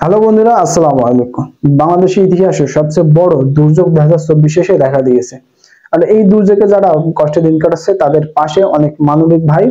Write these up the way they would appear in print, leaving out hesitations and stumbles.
Hello বন্ধুরা, আসসালামু আলাইকুম। বাংলাদেশের ইতিহাসে সবচেয়ে বড় দুর্যোগ 2024 এসে দেখা দিয়েছে। আর এই দুর্যোগে যারা কষ্টে দিন কাটাচ্ছে তাদের পাশে অনেক মানবিক ভাই,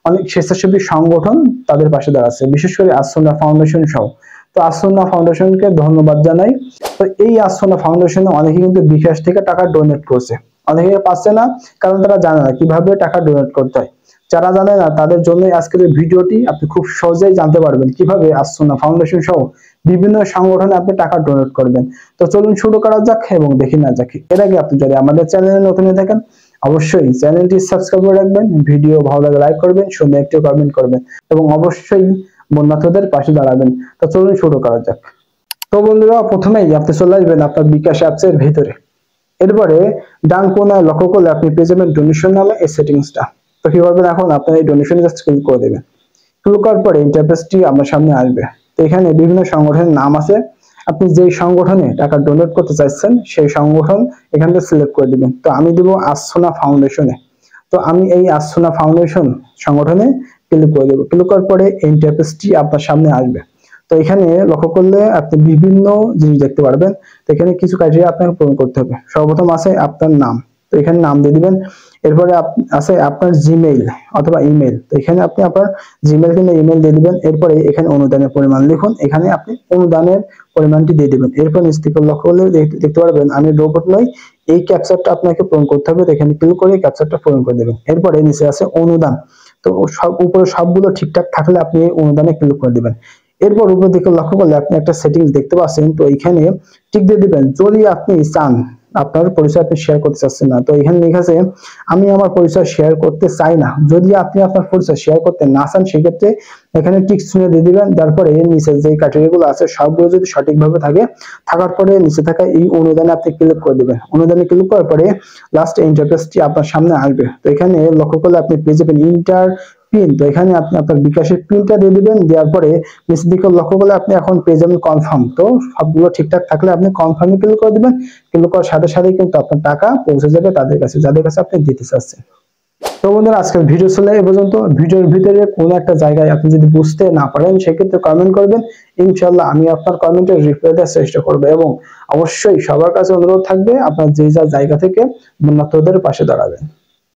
অনেক স্বেচ্ছাসেবী সংগঠন তাদের পাশে দাঁড়াচ্ছে, বিশেষ করে আসুন্না ফাউন্ডেশন সহ। তো আসুন্না ফাউন্ডেশনকে ধন্যবাদ জানাই। তো এই আসুন্না ফাউন্ডেশনে অনেকে কিন্তু বিকাশ থেকে টাকা ডোনেট করছে, অনেকে পাচ্ছে না, কারণ তারা জানে না কিভাবে টাকা ডোনেট করতে হয়। যারা জানে না তাদের জন্য আজকের এই ভিডিওটি, আপনি খুব সহজেই জানতে পারবেন কিভাবে আসুন্না ফাউন্ডেশন সহ বিভিন্ন সংগঠনে আপনি টাকা ডোনেট করবেন। তো চলুন শুরু করা যাক এবং দেখি না যাক। এর আগে আপনি যদি আমাদের চ্যানেলে নতুন হয়ে থাকেন, অবশ্যই চ্যানেলটি সাবস্ক্রাইব করে রাখবেন, ভিডিও ভালো লাগলে লাইক করবেন, সুন্দর একটি কমেন্ট করবেন এবং অবশ্যই বন্যার্থদের পাশে দাঁড়াবেন। তো চলুন শুরু করা যাক। তো বন্ধুরা, প্রথমেই আপনি চলে আসবেন আপনার বিকাশ অ্যাপস এর ভিতরে। এরপরে ডান কোনায় লক্ষ্য করলে আপনি পেয়ে যাবেন ডোনেশন নামে এই সেটিংসটা। তো কি করবেন, এখন আপনার এই ডোনেশনে জাস্ট ক্লিক করে দেবেন। ক্লিক করার পরে ইন্টারফেসটি আপনার সামনে আসবে। তো এখানে বিভিন্ন সংগঠনের নাম আছে, আপনি যেই সংগঠনে টাকা ডোনেট করতে চাইছেন সেই সংগঠন এখান থেকে সিলেক্ট করে দিবেন। তো আমি দিব আসুন্না ফাউন্ডেশনে। তো আমি এই আসুন্না ফাউন্ডেশন সংগঠনে ক্লিক করে দেবো। ক্লিক করার পরে ইন্টারফেসটি আপনার সামনে আসবে। তো এখানে লক্ষ্য করলে আপনি বিভিন্ন জিনিস দেখতে পারবেন। তো এখানে কিছু ক্রাইটেরিয়া আপনাকে পূরণ করতে হবে। সর্বপ্রথম আছে আপনার নাম, তো এখানে নাম দিয়ে দিবেন। এরপরে আছে আপনার জিমেইল অথবা ইমেল, তো এখানে আপনি আপনার জিমেইল কিংবা ইমেল দিয়ে দিবেন। এরপরে এখানে অনুদানের পরিমাণ লিখুন, এখানে আপনি অনুদানের পরিমাণটি দিয়ে দিবেন। এরপর নিচ থেকে লক্ষ্য করলে দেখতে পারবেন আমি রোবট নই, এই ক্যাপচারটা আপনাকে পূরণ করতে হবে। তো এখানে ক্লিক করে ক্যাপচারটা পূরণ করে দেবেন। এরপরে নিচে আছে অনুদান, তো সব উপরে সবগুলো ঠিকঠাক থাকলে আপনি অনুদানে ক্লিক করে দিবেন। এরপর উপর দিকে লক্ষ্য করলে আপনি একটা সেটিংস দেখতে পাচ্ছেন, তো এখানে টিক দিয়ে দিবেন যদি আপনি চান আপনার পরিচয় আপনি শেয়ার করতে চাচ্ছেন না। তো এখানে লেখা আছে আমি আমার পরিচয় শেয়ার করতে চাই না। যদি আপনি আপনার পরিচয় শেয়ার করতে না চান সেক্ষেত্রে এখানে টিক চিহ্ন দিয়ে দিবেন। তারপরে এর নিচে যে ক্রাইটেরিয়াগুলো আছে সবগুলো যদি সঠিকভাবে থাকে, থাকার পরে নিচে থাকা এই অনুদানে আপনি ক্লিক করে দিবেন। অনুদানে ক্লিক করার পরে লাস্ট ইন্টারফেসটি আপনার সামনে আসবে। তো এখানে লক্ষ্য করলে আপনি পেয়ে যাবেন ইন্টার পিন। তো এখানে আপনি আপনার বিকাশের পিনটা দিয়ে দিবেন। দেওয়ার পরে নিচের দিকে লক্ষ্য করলে আপনি এখন পেয়ে যাবেন কনফার্ম। তো সবগুলো ঠিকঠাক থাকলে আপনি কনফার্মে ক্লিক করে দিবেন। ক্লিক করার সাথে সাথে কিন্তু আপনার টাকা পৌঁছে যাবে তাদের কাছে যাদের কাছে আপনি দিতে চাচ্ছেন। তো বন্ধুরা, আজকের ভিডিও ছিল এই পর্যন্ত। ভিডিওর ভিতরে কোনো একটা জায়গায় আপনি যদি বুঝতে না পারেন সেক্ষেত্রে কমেন্ট করবেন, ইনশাআল্লাহ আমি আপনার কমেন্টের রিপ্লাই দেওয়ার চেষ্টা করব। এবং অবশ্যই সবার কাছে অনুরোধ থাকবে আপনার যে যা জায়গা থেকে বন্যার্থদের পাশে দাঁড়াবেন।